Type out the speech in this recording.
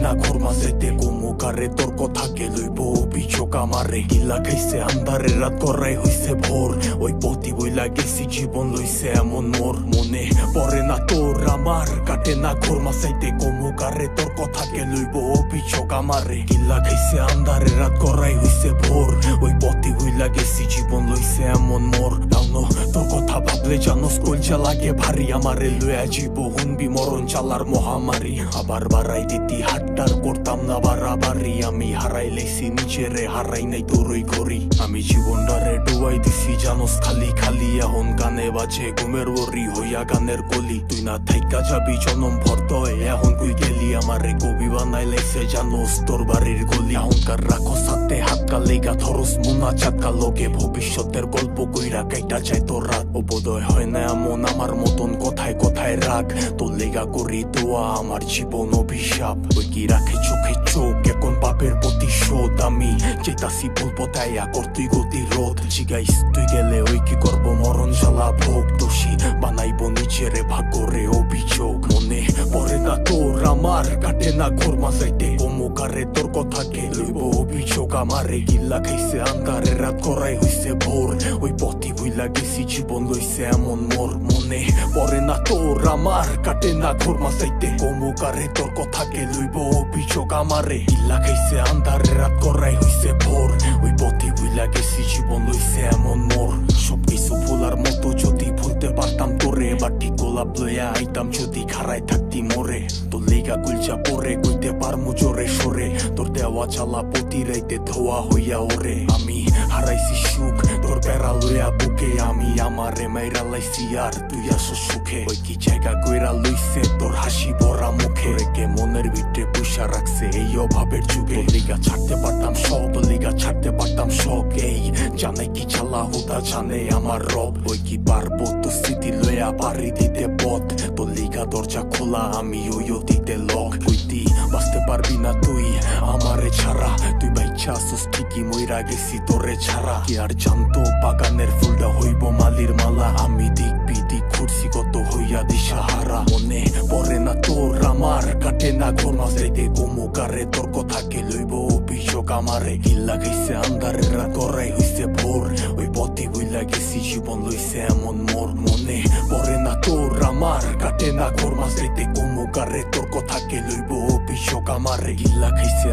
না ঘর মাঝেতে কুমুকারে তোর কথাকে লইব অভিযোগ আমারে গিলা খাইছে আন্ধারে রাত করাই হইছে ভোর ওই পতি বইলা গেছি জীবন লইছে এমন মোর মনে পড়ে না তোর আমার কাটে না ঘর মাঝেতে কুমুকারে তোর কথাকে লইব অভিযোগ আমারে গিলা খাইছে আন্ধারে রাত করাই হইছে ভোর ওই পতি বইলা গেছি জীবন লইছে এমন মোর দাউনো তোর কথা ভাবলে জানোস কলজা লাগে ভারী আমারে লইয়া জীব হুনবি মরণ চালার মহামারী আবার বাড়াই দিতি হাট্টার করতাম না বাড়াবাড়ি আমি হারাই লেছি নিজেরে হারাই নাই তোরই করি আমি জীবনটারে ডুবাই দিছি জানোস খালি খালি এখন গানে বাজে ঘুমের ওরি হইয়া গানের কলি তুই না থাইকা যাবি জনম ভর্ত এখন কই গেলি আমারে কবি বানাই লাইছে জানোস তোর বাড়ির গলি এখনকার রাখো সাথে হাতকা লেগা ধরস মুনা চাকা লোকে ভবিষ্যতের গল্প কইরা কাইটা যায় তোর রাত বোধয় হয় না এমন আমার মতন কথায় কথায় রাগ তোর লেগা করি দোয়া আমার জীবন অভিশাপ ওই কি রাখে চোখে চোখ এখন পাপের প্রতিশোধ আমি চেতাসি বলবো তাইয়া কর তুই গতি রোধ জিগাইস তুই গেলে ওই কি করবো মরণ জ্বালা ভোগ দোষী বানাইবো নিজেরে ভাগ্যরে অভিযোগ মনে পড়ে না তোর আমার কাটে না ঘর মাঝাইতে কমুকারে তোর কথাকে লইব অভিযোগ আমারে গিল্লা খাইছে আন্ধারে রাত করাই হইছে ভোর ওই পথি বইলা গেছি জীবন লইছে এমন মোর মনে পড়ে না তোর আমার কাটে না ঘর মাঝাইতে কমুকারে তোর কথাকে লইব অভিযোগ আমারে গিল্লা খাইছে আন্ধারে রাত করাই হইছে ভোর ওই পথি বইলা গেছি জীবন লইছে এমন মোর সবকিছু ভোলার মতো যদি ভুলতে পারতাম তোরে বাটি গোলাপ লইয়া আইতাম যদি খারাই থাকতি মোরে তোর লেগা গুলচা পরে কইতে পারমু জোরে সরে তোর দেওয়া চালা প্রতি রাইতে ধোয়া হইয়া ওরে আমি হারাইছি সুখ তোর বেড়া লইয়া বুকে আমি আমারে মাইরা লাইছি আর তুই আসো সুখে ওই কি জায়গা কইরা লইছে তোর হাসি ভরা মুখে রেখে মনের ভিতরে পুষা রাখছে এই অভাবের যুগে লিগা ছাড়তে পারতাম সব লিগা ছাড়তে পারতাম শখ এই জানে কি চালা হুদা জানে আমার রব ওই কি পারবো তো স্মৃতি লইয়া পারি দিতে পথ তোর লিগা দরজা খোলা আমি ওই অতীতে লক হইতি বাঁচতে পারবি না তুই আমারে ছাড়া তুই বাইচ্ছা আসস ঠিকই মইরা গেছি তোরে ছাড়া কি আর জানতো বাগানের ফুলটা হইব মালির মালা আমি দিক বিদিক ঘুরছি কত হইয়া দিশাহারা মনে পড়ে না তোর আমার কাটে না ঘর মাঝাইতে কমুকারে তোর কথাকে লইব অভিযোগ আমারে গিল্লা খাইছে আন্ধারে রাত করাই হইছে ভোর ওই পথি বইলা গেছি জীবন লইছে এমন মোর মনে পড়ে না তোর আমার কাটে না ঘর মাঝাইতে কমুকারে তোর কথাকে লইব অভিযোগ আমারে গিল্লা খাইছে